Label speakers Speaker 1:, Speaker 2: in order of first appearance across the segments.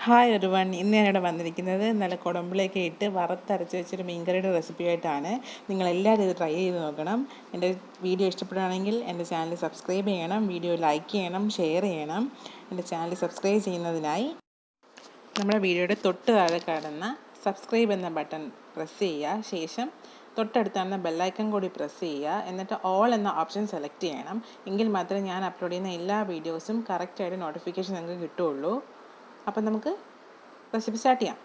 Speaker 1: Hi ഒരുവൺ, ഇന്ന് ഞാനിവിടെ വന്നിരിക്കുന്നത് നല്ല കുടമ്പിലേക്ക് ഇട്ട് വറുത്തരച്ച് വെച്ചൊരു മീൻകറിയുടെ റെസിപ്പി ആയിട്ടാണ്. നിങ്ങളെല്ലാവരും ഇത് ട്രൈ ചെയ്ത് നോക്കണം. എൻ്റെ വീഡിയോ ഇഷ്ടപ്പെടുകയാണെങ്കിൽ എൻ്റെ ചാനൽ സബ്സ്ക്രൈബ് ചെയ്യണം, വീഡിയോ ലൈക്ക് ചെയ്യണം, ഷെയർ ചെയ്യണം. എൻ്റെ ചാനൽ സബ്സ്ക്രൈബ് ചെയ്യുന്നതിനായി നമ്മുടെ വീഡിയോയുടെ തൊട്ട് താഴെ കാണുന്ന സബ്സ്ക്രൈബ് എന്ന ബട്ടൺ പ്രസ് ചെയ്യുക. ശേഷം തൊട്ടടുത്താണെന്ന ബെല്ലൈക്കൺ കൂടി പ്രസ് ചെയ്യുക. എന്നിട്ട് ഓൾ എന്ന ഓപ്ഷൻ സെലക്ട് ചെയ്യണം. എങ്കിൽ മാത്രമേ ഞാൻ അപ്ലോഡ് ചെയ്യുന്ന എല്ലാ വീഡിയോസും കറക്റ്റായിട്ട് നോട്ടിഫിക്കേഷൻ നിങ്ങൾക്ക് കിട്ടുകയുള്ളൂ. അപ്പം നമുക്ക് റെസിപ്പി സ്റ്റാർട്ട് ചെയ്യാം.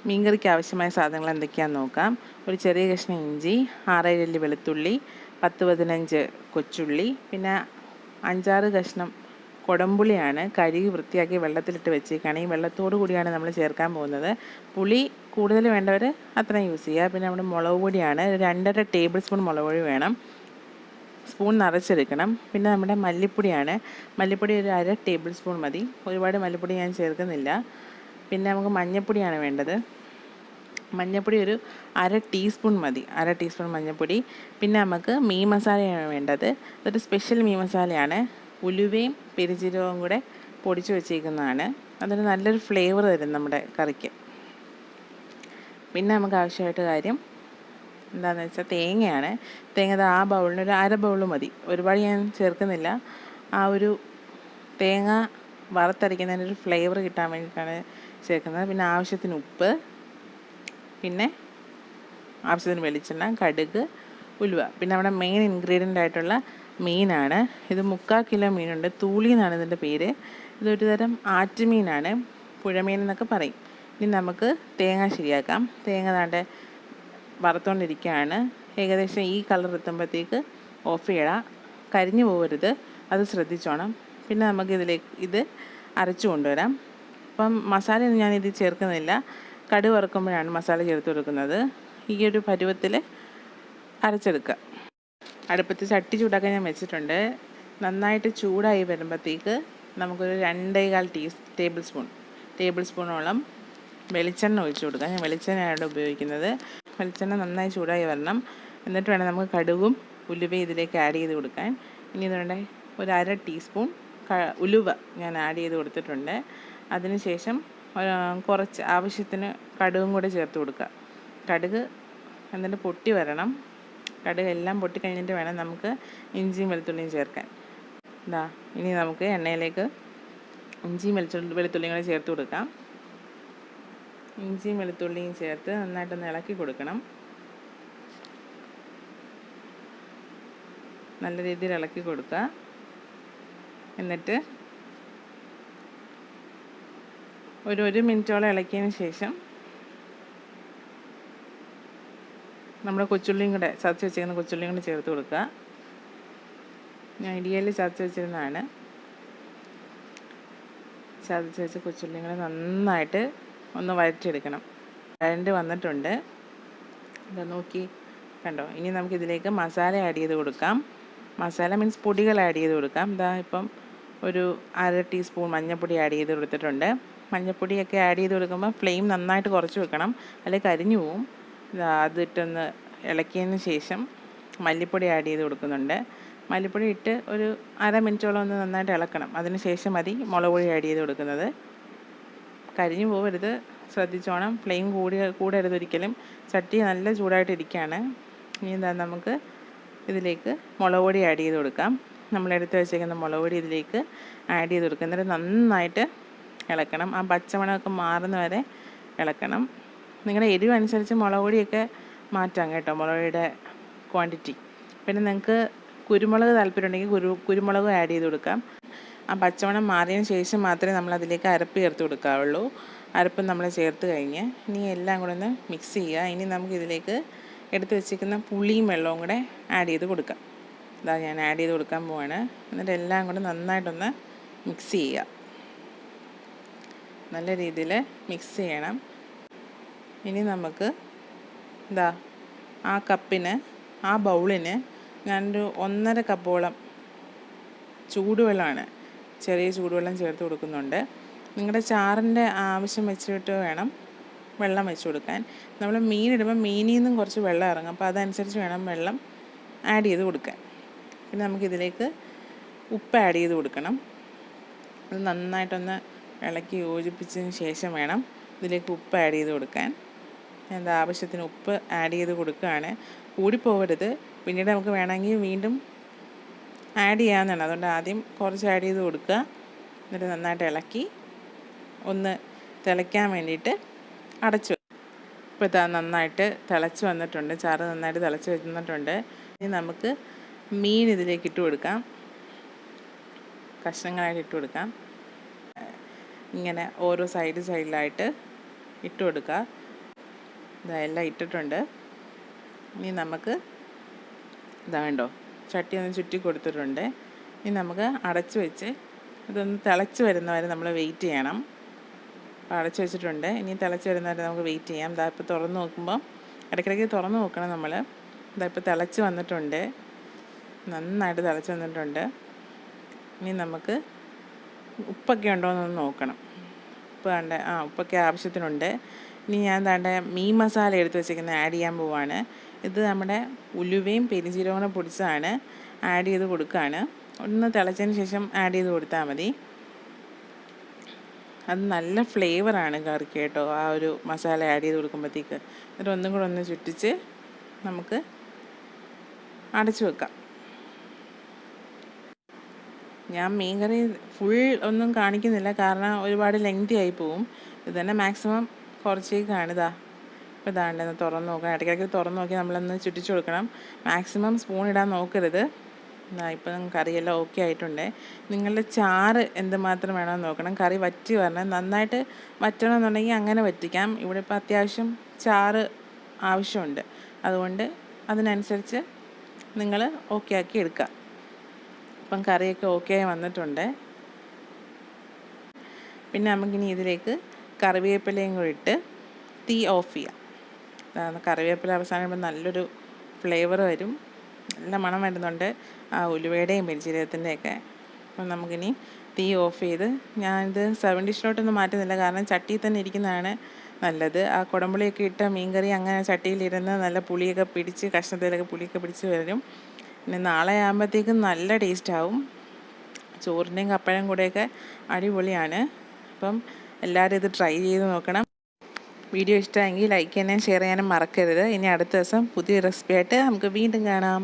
Speaker 1: മീൻകറിക്ക് ആവശ്യമായ സാധനങ്ങൾ എന്തൊക്കെയാണെന്ന് നോക്കാം. ഒരു ചെറിയ കഷ്ണം ഇഞ്ചി, 6-7 അല്ലി വെളുത്തുള്ളി, 10-15 കൊച്ചുള്ളി, പിന്നെ 5-6 കഷ്ണം കുടംപുളിയാണ് കഴുകി വൃത്തിയാക്കി വെള്ളത്തിലിട്ട് വെച്ചേക്കാണ്. ഈ വെള്ളത്തോടു കൂടിയാണ് നമ്മൾ ചേർക്കാൻ പോകുന്നത്. പുളി കൂടുതൽ വേണ്ടവർ അത്രയും യൂസ് ചെയ്യുക. പിന്നെ നമ്മുടെ മുളക് പൊടിയാണ് 2.5 ടേബിൾ സ്പൂൺ മുളക് പൊടി വേണം, സ്പൂൺ നിറച്ചെടുക്കണം. പിന്നെ നമ്മുടെ മല്ലിപ്പൊടിയാണ്, മല്ലിപ്പൊടി ഒരു 1/2 ടേബിൾ സ്പൂൺ മതി, ഒരുപാട് മല്ലിപ്പൊടി ഞാൻ ചേർക്കുന്നില്ല. പിന്നെ നമുക്ക് മഞ്ഞൾപ്പൊടിയാണ് വേണ്ടത്, മഞ്ഞൾപ്പൊടി ഒരു 1/2 ടീസ്പൂൺ മതി, 1/2 ടീസ്പൂൺ മഞ്ഞൾപ്പൊടി. പിന്നെ നമുക്ക് മീൻ മസാലയാണ് വേണ്ടത്, ഇതൊരു സ്പെഷ്യൽ മീൻ മസാലയാണ്, ഉലുവയും പെരുംജീരകവും കൂടെ പൊടിച്ച് വെച്ചേക്കുന്നതാണ്. അതൊരു നല്ലൊരു ഫ്ലേവർ തരും നമ്മുടെ കറിക്ക്. പിന്നെ നമുക്ക് ആവശ്യമായിട്ട് കാര്യം എന്താണെന്ന് വെച്ചാൽ തേങ്ങയാണ്. തേങ്ങ ആ ബൗളിന് ഒരു 1/2 ബൗൾ മതി, ഒരുപാട് ഞാൻ ചേർക്കുന്നില്ല. ആ ഒരു തേങ്ങ വറുത്തരയ്ക്കുന്നതിനൊരു ഫ്ലേവർ കിട്ടാൻ വേണ്ടിയിട്ടാണ് ചേർക്കുന്നത്. പിന്നെ ആവശ്യത്തിന് ഉപ്പ്, പിന്നെ ആവശ്യത്തിന് വെളിച്ചെണ്ണ, കടുക്, ഉലുവ. പിന്നെ നമ്മുടെ മെയിൻ ഇൻഗ്രീഡിയൻ്റ് ആയിട്ടുള്ള മീനാണ്. ഇത് 3/4 കിലോ മീനുണ്ട്, തൂളി എന്നാണ് ഇതിൻ്റെ പേര്. ഇതൊരു തരം ആറ്റുമീനാണ്, പുഴമീൻ എന്നൊക്കെ പറയും. ഇനി നമുക്ക് തേങ്ങ ശരിയാക്കാം. തേങ്ങ താണ്ടെ വറുത്തുകൊണ്ടിരിക്കുകയാണ്. ഏകദേശം ഈ കളർ എത്തുമ്പോഴത്തേക്ക് ഓഫ് ചെയ്യണം, കരിഞ്ഞു പോകരുത്, അത് ശ്രദ്ധിച്ചോണം. പിന്നെ നമുക്ക് ഇത് അരച്ചു കൊണ്ടുവരാം. അപ്പം മസാലയൊന്നും ഞാനിത് ചേർക്കുന്നില്ല, കടുക് വറുക്കുമ്പോഴാണ് മസാല ചേർത്ത് കൊടുക്കുന്നത്. ഈ ഒരു പരുവത്തിൽ അരച്ചെടുക്കുക. അടുപ്പത്ത് ചട്ടി ചൂടാക്കാൻ ഞാൻ വെച്ചിട്ടുണ്ട്. നന്നായിട്ട് ചൂടായി വരുമ്പോഴത്തേക്ക് നമുക്കൊരു 2.25 ടേബിൾ സ്പൂണോളം വെളിച്ചെണ്ണ ഒഴിച്ചു കൊടുക്കാം. ഞാൻ വെളിച്ചെണ്ണയാണ് ഉപയോഗിക്കുന്നത്. വെളിച്ചെണ്ണ നന്നായി ചൂടായി വരണം. എന്നിട്ട് വേണം നമുക്ക് കടുകും ഉലുവയും ഇതിലേക്ക് ആഡ് ചെയ്ത് കൊടുക്കാൻ. ഇനി ഇതുകൊണ്ട് ഒരു 1/2 ടീസ്പൂൺ ഉലുവ ഞാൻ ആഡ് ചെയ്ത് കൊടുത്തിട്ടുണ്ട്. അതിനുശേഷം കുറച്ച് ആവശ്യത്തിന് കടുകും കൂടെ ചേർത്ത് കൊടുക്കുക. കടുക് എന്നിട്ട് പൊട്ടി വരണം. കടുക് എല്ലാം പൊട്ടിക്കഴിഞ്ഞിട്ട് വേണം നമുക്ക് ഇഞ്ചിയും വെളുത്തുള്ളിയും ചേർക്കാൻ. ഇനി നമുക്ക് എണ്ണയിലേക്ക് ഇഞ്ചിയും വെളുത്തുള്ളിയും കൂടെ ചേർത്ത് കൊടുക്കാം. ഇഞ്ചിയും വെളുത്തുള്ളിയും ചേർത്ത് നന്നായിട്ടൊന്ന് ഇളക്കി കൊടുക്കണം. നല്ല രീതിയിൽ ഇളക്കി കൊടുക്കുക. എന്നിട്ട് ഒരു മിനിറ്റോളം ഇളക്കിയതിന് ശേഷം നമ്മുടെ കൊച്ചുള്ളിയും കൂടെ ചതച്ച് വെച്ചിരിക്കുന്ന കൊച്ചുള്ളിയും കൂടെ ചേർത്ത് കൊടുക്കുക. ഞാൻ ഇടിയയിൽ ചതച്ച് വെച്ചിരുന്നതാണ്. ചതച്ച് വെച്ച് കൊച്ചുള്ളിയും കൂടെ നന്നായിട്ട് ഒന്ന് വഴറ്റിയെടുക്കണം. വഴണ്ട് വന്നിട്ടുണ്ട്, ഇത് നോക്കി കണ്ടോ. ഇനി നമുക്കിതിലേക്ക് മസാല ആഡ് ചെയ്ത് കൊടുക്കാം. മസാല മീൻസ് പൊടികൾ ആഡ് ചെയ്ത് കൊടുക്കാം. ഇപ്പം ഒരു 1/2 ടീസ്പൂൺ മഞ്ഞൾപ്പൊടി ആഡ് ചെയ്ത് കൊടുത്തിട്ടുണ്ട്. മഞ്ഞൾപ്പൊടിയൊക്കെ ആഡ് ചെയ്ത് കൊടുക്കുമ്പോൾ ഫ്ലെയിം നന്നായിട്ട് കുറച്ച് വെക്കണം, അല്ലെങ്കിൽ കരിഞ്ഞു പോവും. അതിട്ടൊന്ന് ഇളക്കിയതിന് ശേഷം മല്ലിപ്പൊടി ആഡ് ചെയ്ത് കൊടുക്കുന്നുണ്ട്. മല്ലിപ്പൊടി ഇട്ട് ഒരു 1/2 മിനിറ്റോളം ഒന്ന് നന്നായിട്ട് ഇളക്കണം. അതിന് ശേഷം മതി മുളക് പൊടി ആഡ് ചെയ്ത് കൊടുക്കുന്നത്. കരിഞ്ഞു പോകരുത്, ശ്രദ്ധിച്ചോണം. ഫ്ലെയിം കൂടരുത് ഒരിക്കലും. ചട്ടി നല്ല ചൂടായിട്ടിരിക്കുകയാണ്. ഇനി നമുക്ക് ഇതിലേക്ക് മുളക് പൊടി ആഡ് ചെയ്ത് കൊടുക്കാം. നമ്മളെടുത്ത് വെച്ചേക്കുന്ന മുളക് പൊടി ഇതിലേക്ക് ആഡ് ചെയ്ത് കൊടുക്കുക. എന്നിട്ട് നന്നായിട്ട് ഇളക്കണം. ആ പച്ചമണമൊക്കെ മാറുന്ന വരെ ഇളക്കണം. നിങ്ങളുടെ എരിവ് അനുസരിച്ച് മുളക് പൊടിയൊക്കെ മാറ്റാം കേട്ടോ, മുളക് പൊടിയുടെ ക്വാണ്ടിറ്റി. പിന്നെ നിങ്ങൾക്ക് കുരുമുളക് താല്പര്യമുണ്ടെങ്കിൽ കുരുമുളക് ആഡ് ചെയ്ത് കൊടുക്കാം. ആ പച്ചമണം മാറിയതിന് ശേഷം മാത്രമേ നമ്മൾ അതിലേക്ക് അരപ്പ് ചേർത്ത് കൊടുക്കാവുള്ളൂ. അരപ്പ് നമ്മൾ ചേർത്ത് കഴിഞ്ഞ് ഇനി എല്ലാം കൂടെ ഒന്ന് മിക്സ് ചെയ്യുക. ഇനി നമുക്കിതിലേക്ക് എടുത്ത് വെച്ചിരിക്കുന്ന പുളിയും വെള്ളവും കൂടെ ആഡ് ചെയ്ത് കൊടുക്കാം. ഞാൻ ആഡ് ചെയ്ത് കൊടുക്കാൻ പോവാണ്. എന്നിട്ട് എല്ലാം കൂടെ നന്നായിട്ടൊന്ന് മിക്സ് ചെയ്യുക. നല്ല രീതിയിൽ മിക്സ് ചെയ്യണം. ഇനി നമുക്ക് ആ കപ്പിന്, ആ ബൗളിന് ഞാനൊരു 1.5 കപ്പോളം ചൂടുവെള്ളമാണ്, ചെറിയ ചൂടുവെള്ളം ചേർത്ത് കൊടുക്കുന്നുണ്ട്. നിങ്ങളുടെ ചാറിൻ്റെ ആവശ്യം വെച്ചിട്ട് വേണം വെള്ളം വെച്ച് കൊടുക്കാൻ. നമ്മൾ മീനിടുമ്പോൾ മീനിൽ നിന്നും കുറച്ച് വെള്ളം ഇറങ്ങും, അപ്പോൾ അതനുസരിച്ച് വേണം വെള്ളം ആഡ് ചെയ്ത് കൊടുക്കാൻ. പിന്നെ നമുക്കിതിലേക്ക് ഉപ്പ് ആഡ് ചെയ്ത് കൊടുക്കണം. അത് നന്നായിട്ടൊന്ന് ഇളക്കി യോജിപ്പിച്ചതിന് ശേഷം വേണം ഇതിലേക്ക് ഉപ്പ് ആഡ് ചെയ്ത് കൊടുക്കാൻ. എന്താ ആവശ്യത്തിന് ഉപ്പ് ആഡ് ചെയ്ത് കൊടുക്കുകയാണ്. കൂടിപ്പോകരുത്, പിന്നീട് നമുക്ക് വേണമെങ്കിൽ വീണ്ടും ആഡ് ചെയ്യാവുന്നതാണ്. അതുകൊണ്ട് ആദ്യം കുറച്ച് ആഡ് ചെയ്ത് കൊടുക്കുക. എന്നിട്ട് നന്നായിട്ട് ഇളക്കി ഒന്ന് തിളയ്ക്കാൻ വേണ്ടിയിട്ട് അടച്ചു. ഇപ്പോൾ ഇതാ നന്നായിട്ട് തിളച്ച് വന്നിട്ടുണ്ട്, ചാറ് നന്നായിട്ട് തിളച്ച് വന്നിട്ടുണ്ട്. ഇനി നമുക്ക് മീൻ ഇതിലേക്ക് ഇട്ട് കൊടുക്കാം, കഷ്ണങ്ങളായിട്ട് ഇട്ട് കൊടുക്കാം. ഇങ്ങനെ ഓരോ സൈഡിലായിട്ട് ഇട്ട് കൊടുക്കുക. ഇതെല്ലാം ഇട്ടിട്ടുണ്ട്. ഇനി നമുക്ക് ഇതാ കണ്ടോ, ചട്ടി ഒന്ന് ചുറ്റി കൊടുത്തിട്ടുണ്ട്. ഇനി നമുക്ക് അടച്ച് വെച്ച് ഇതൊന്ന് തിളച്ച് വരുന്നവരെ നമ്മൾ വെയിറ്റ് ചെയ്യണം. അപ്പോൾ അടച്ച് വെച്ചിട്ടുണ്ട്. ഇനി തിളച്ച് വരുന്നവരെ നമുക്ക് വെയിറ്റ് ചെയ്യാം. ഇതാ ഇപ്പോൾ തുറന്ന് നോക്കുമ്പോൾ ഇടയ്ക്കിടയ്ക്ക് തുറന്ന് നോക്കണം നമ്മൾ. ഇതാ ഇപ്പോൾ തിളച്ച് വന്നിട്ടുണ്ട്, നന്നായിട്ട് തിളച്ച് വന്നിട്ടുണ്ട്. ഇനി നമുക്ക് ഉപ്പൊക്കെ ഉണ്ടോ എന്നൊന്ന് നോക്കണം. ഉപ്പ് കണ്ട് ഉപ്പൊക്കെ ആവശ്യത്തിനുണ്ട്. ഇനി ഞാൻ ദാണ്ടെ മീൻ മസാല എടുത്ത് വെച്ചിരിക്കുന്നത് ആഡ് ചെയ്യാൻ പോവാണ്. ഇത് നമ്മുടെ ഉലുവയും പെരുംജീരകവും പൊടിച്ചതാണ്, ആഡ് ചെയ്ത് കൊടുക്കുകയാണ്. ഒന്ന് തിളച്ചതിന് ശേഷം ആഡ് ചെയ്ത് കൊടുത്താൽ മതി. അത് നല്ല ഫ്ലേവറാണ് കറിക്ക് കേട്ടോ, ആ ഒരു മസാല ആഡ് ചെയ്ത് കൊടുക്കുമ്പോഴത്തേക്ക്. എന്നിട്ട് ഒന്നും കൂടെ ഒന്ന് ചുറ്റിച്ച് നമുക്ക് അടച്ചു വെക്കാം. ഞാൻ മീൻ കറി ഫുൾ ഒന്നും കാണിക്കുന്നില്ല, കാരണം ഒരുപാട് ലെങ്തി ആയി പോവും. ഇത് തന്നെ മാക്സിമം കുറച്ചേക്കാണ്. ഇപ്പോൾ ഇതാണ്ടെന്ന് തുറന്ന് നോക്കണം, ഇടയ്ക്കിടയ്ക്ക് തുറന്ന് നോക്കി നമ്മളൊന്ന് ചുറ്റിച്ച് കൊടുക്കണം. മാക്സിമം സ്പൂൺ ഇടാൻ നോക്കരുത്. ഇപ്പം കറിയെല്ലാം ഓക്കെ ആയിട്ടുണ്ട്. നിങ്ങളുടെ ചാറ് എന്തുമാത്രം വേണമെന്ന് നോക്കണം. കറി വറ്റി വരണം, നന്നായിട്ട് വറ്റണമെന്നുണ്ടെങ്കിൽ അങ്ങനെ വറ്റിക്കാം. ഇവിടെ ഇപ്പോൾ അത്യാവശ്യം ചാറ് ആവശ്യമുണ്ട്, അതുകൊണ്ട് അതിനനുസരിച്ച് നിങ്ങൾ ഓക്കെ ആക്കി എടുക്കുക. ഇപ്പം കറിയൊക്കെ ഓക്കെ ആയി വന്നിട്ടുണ്ട്. പിന്നെ നമുക്കിനി ഇതിലേക്ക് കറിവേപ്പിലയും കൂടി ഇട്ട് തീ ഓഫ് ചെയ്യാം. കറിവേപ്പില അവസാനം നല്ലൊരു ഫ്ലേവർ വരും, നല്ല മണം വരുന്നുണ്ട് ആ ഉലുവയുടെയും പെരുംജീരകത്തിൻ്റെയൊക്കെ. അപ്പം നമുക്കിനി തീ ഓഫ് ചെയ്ത്, ഞാനിത് 7 ഡിഷിലോട്ടൊന്നും മാറ്റുന്നില്ല, കാരണം ചട്ടിയിൽ തന്നെ ഇരിക്കുന്നതാണ് നല്ലത്. ആ കുടംപുളിയൊക്കെ ഇട്ട മീൻകറി അങ്ങനെ ചട്ടിയിലിരുന്ന് നല്ല പുളിയൊക്കെ പിടിച്ച്, കഷ്ണത്തിലൊക്കെ പുളിയൊക്കെ പിടിച്ച് വരും. പിന്നെ നാളെ ആകുമ്പോഴത്തേക്കും നല്ല ടേസ്റ്റാവും. ചോറിൻ്റെയും കപ്പയും കൂടെയൊക്കെ അടിപൊളിയാണ്. അപ്പം എല്ലാവരും ഇത് ട്രൈ ചെയ്ത് നോക്കണം. വീഡിയോ ഇഷ്ടമായെങ്കിൽ ലൈക്ക് ചെയ്യാനും ഷെയർ ചെയ്യാനും മറക്കരുത്. ഇനി അടുത്ത ദിവസം പുതിയ റെസിപ്പി ആയിട്ട് നമുക്ക് വീണ്ടും കാണാം.